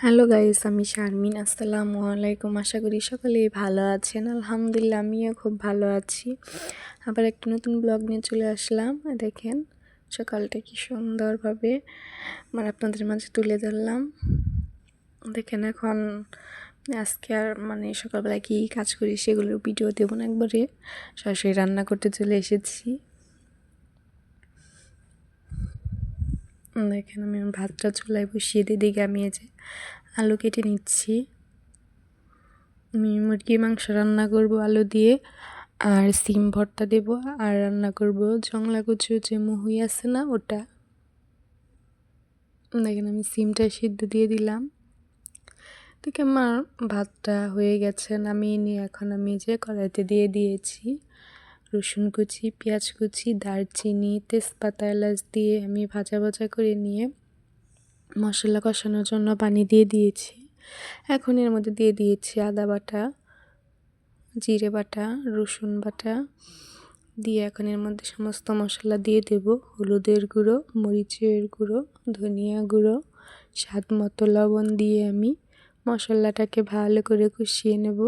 Hello guys, আমি শারমিন। আসসালামু আলাইকুম। আশা করি সকলেই ভালো আছেন। আলহামদুলিল্লাহ, আমিও খুব ভালো আছি। আবার একটা নতুন ব্লগ নিয়ে চলে আসলাম। দেখেন সকালটা কি সুন্দরভাবে আপনাদের মাঝে তুলে ধরলাম। দেখেন এখন আজকে আর সকালবেলা কি কাজ করি সেগুলোর ভিডিও দেবো না, একবারে সরাসরি রান্না করতে চলে এসেছি। দেখেন আমি ভাতটা চুলায় বসিয়ে দিকে আমি এই যে আলু কেটে নিচ্ছি। আমি মুরগির মাংস রান্না করব আলু দিয়ে, আর সিম ভর্তা দেব, আর রান্না করব জংলা কচু, যে মুহুই আছে না ওটা। দেখেন আমি সিমটা সিদ্ধ দিয়ে দিলাম। দেখে আমার ভাতটা হয়ে গেছে, নামিয়ে নিয়ে এখন আমি যে কড়াইতে দিয়ে দিয়েছি রসুন কুচি, পেঁয়াজ কুচি, দারচিনি, তেজপাতা, এলাচ দিয়ে আমি ভাজা ভাজা করে নিয়ে মশলা কষানোর জন্য পানি দিয়ে দিয়েছি। এখন এর মধ্যে দিয়ে দিয়েছি আদা বাটা, জিরে বাটা, রসুন বাটা দিয়ে এখন এর মধ্যে সমস্ত মশলা দিয়ে দেব। হলুদের গুঁড়ো, মরিচের গুঁড়ো, ধনিয়া গুঁড়ো, স্বাদ মতো লবণ দিয়ে আমি মশলাটাকে ভালো করে কষিয়ে নেব।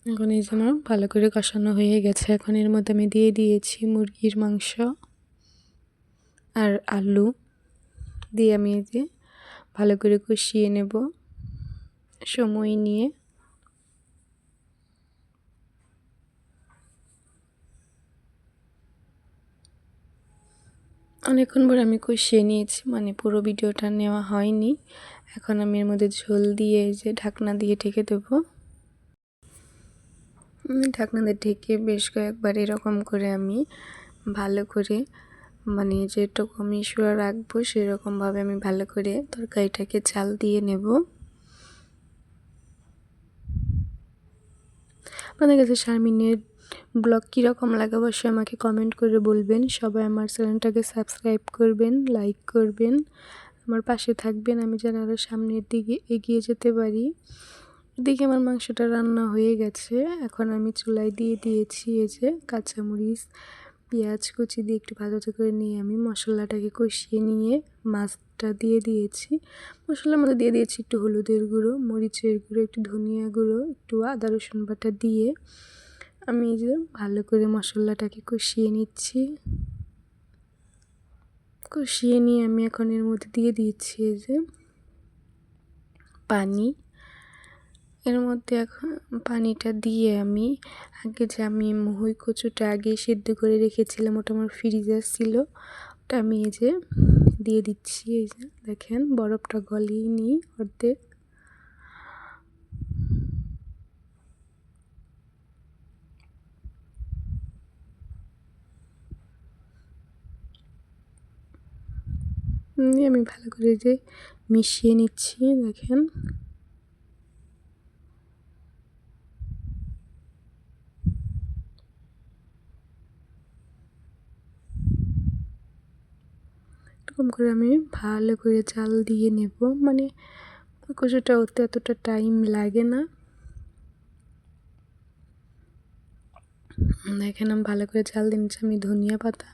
এখন এই যে আমার ভালো করে কষানো হয়ে গেছে। এখন এর মধ্যে আমি দিয়ে দিয়েছি মুরগির মাংস আর আলু দিয়ে আমি এই যে ভালো করে কষিয়ে নেব সময় নিয়ে। অনেকক্ষণ পরে আমি কষিয়ে নিয়েছি, পুরো ভিডিওটা নেওয়া হয়নি। এখন আমি এর মধ্যে ঝোল দিয়ে যে ঢাকনা দিয়ে ঢেকে দেবো। ঢাকনা দিয়ে ঢেকে বেশ কয়েকবার এরকম করে আমি ভালো করে যেটুকু আমি সুরা রাখবো সেরকমভাবে আমি ভালো করে তরকারিটাকে চাল দিয়ে নেব। আপনাদের কাছে শারমিনের ব্লগ কীরকম লাগে অবশ্যই আমাকে কমেন্ট করে বলবেন। সবাই আমার চ্যানেলটাকে সাবস্ক্রাইব করবেন, লাইক করবেন, আমার পাশে থাকবেন, আমি যেন আরও সামনের দিকে এগিয়ে যেতে পারি। এদিকে আমার মাংসটা রান্না হয়ে গেছে। এখন আমি চুলায় দিয়ে দিয়েছি এই যে কাঁচামরিচ, পেঁয়াজ কুচি দিয়ে একটু ভাজা করে নিয়ে আমি মশলাটাকে কষিয়ে নিয়ে মাছটা দিয়ে দিয়েছি। মশলার মধ্যে দিয়ে দিয়েছি একটু হলুদের গুঁড়ো, মরিচের গুঁড়ো, একটু ধনিয়া গুঁড়ো, একটু আদা রসুন বাটা দিয়ে আমি এই যে ভালো করে মশলাটাকে কষিয়ে নিচ্ছি। কষিয়ে নিয়ে আমি এখন এর মধ্যে দিয়ে দিচ্ছি এই যে পানি। এর মধ্যে এখন পানিটা দিয়ে আমি আমি মুহুই কচুটা আগে সিদ্ধ করে রেখেছিলাম, ওটা আমার ফ্রিজে ছিল, ওটা আমি এই যে দিয়ে দিচ্ছি। এই যে দেখেন বরফটা গলিয়ে নিই অর্ধেক। আমি ভালো করে যে মিশিয়ে নিচ্ছি। দেখেন এরকম করে আমি ভালো করে চাল দিয়ে নেব। কচুটা হতে এতটা টাইম লাগে না। দেখেন আমি ভালো করে চাল দিয়ে নিচ্ছি। আমি ধনিয়া পাতা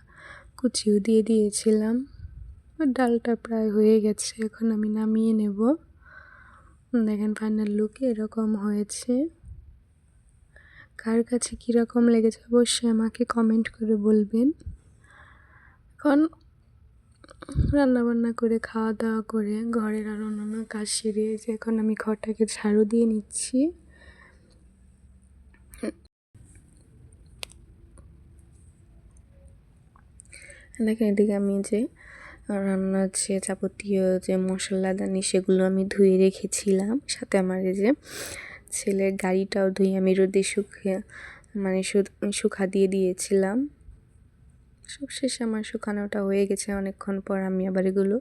কুচিও দিয়ে দিয়েছিলাম। ডালটা প্রায় হয়ে গেছে, এখন আমি নামিয়ে নেব। দেখেন ফাইনাল লুক এরকম হয়েছে। কার কাছে কীরকম লেগেছে অবশ্যই আমাকে কমেন্ট করে বলবেন। এখন রান্নাবান্না করে খাওয়া দাওয়া করে ঘরের আর অন্যান্য কাজ সেরে যে এখন আমি ঘরটাকে ঝাড়ু দিয়ে নিচ্ছি। দেখেন এদিকে আমি যে রান্নার যে যাবতীয় যে মশলাদানি সেগুলো আমি ধুয়ে রেখেছিলাম, সাথে আমার এই যে ছেলের গাড়িটাও ধুয়ে আমি রোদে শুকা দিয়ে দিয়েছিলাম। সবশেষে আমার শুকানোটা হয়ে গেছে। অনেকক্ষণ পর আমি আবার এগুলো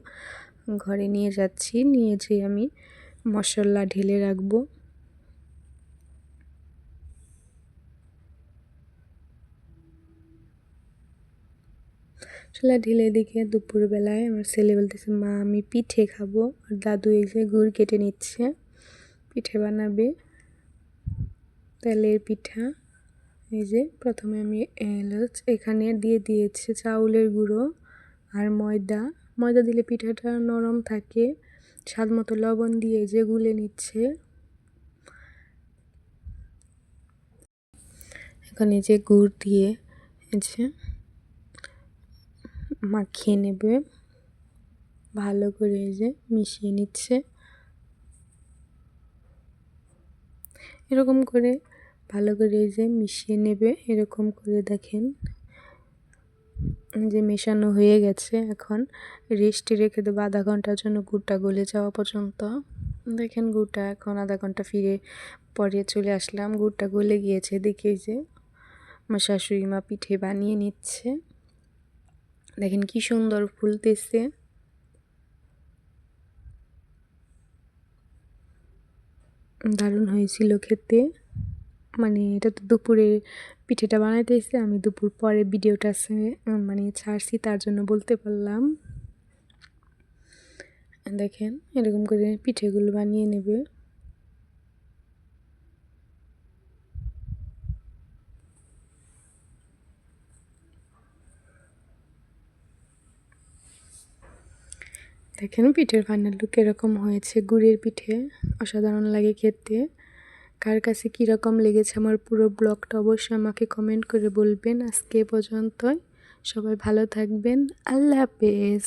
ঘরে নিয়ে যাচ্ছি, নিয়ে যেয়ে আমি মশলা ঢেলে রাখবো। মশলা ঢেলে দেখে দুপুরবেলায় আমার ছেলে বলতেছে, মা আমি পিঠে খাবো। আর দাদু এই যে গুড় কেটে নিচ্ছে, পিঠে বানাবে, তেলের পিঠা। এই যে প্রথমে আমি এখানে দিয়ে দিয়েছি চাউলের গুঁড়ো আর ময়দা দিলে পিঠাটা নরম থাকে। স্বাদ মতো লবণ দিয়ে যে গুলে নিচ্ছে। এখানে যে গুড় দিয়ে যে মাখিয়ে নেবে, ভালো করে এই যে মিশিয়ে নিচ্ছে। এরকম করে ভালো করে এই যে মিশিয়ে নেবে, এরকম করে দেখেন যে মেশানো হয়ে গেছে। এখন রেস্টে রেখে দেবো আধা ঘন্টার জন্য, গুড়টা গলে যাওয়া পর্যন্ত। দেখেন গুড়টা এখন আধা ঘন্টা ফিরে পরে চলে আসলাম, গুড়টা গলে গিয়েছে। দেখে যে আমার শাশুড়ি মা পিঠে বানিয়ে নিচ্ছে। দেখেন কি সুন্দর ফুলতেছে। দারুণ হয়েছিল খেতে। মানে এটা তো দুপুরে পিঠেটা বানাইতেছে, আমি দুপুর পরে ভিডিওটা মানে ছাড়ছি, তার জন্য বলতে পারলাম। দেখেন এরকম করে পিঠেগুলো বানিয়ে নেবে। দেখেন পিঠের ফাইনাল লুক এরকম হয়েছে। গুড়ের পিঠে অসাধারণ লাগে খেতে। কার কাছে কীরকম লেগেছে আমার পুরো ব্লগটা অবশ্যই আমাকে কমেন্ট করে বলবেন। আজকে এ পর্যন্তই, সবাই ভালো থাকবেন, আল্লাহ হাফেজ।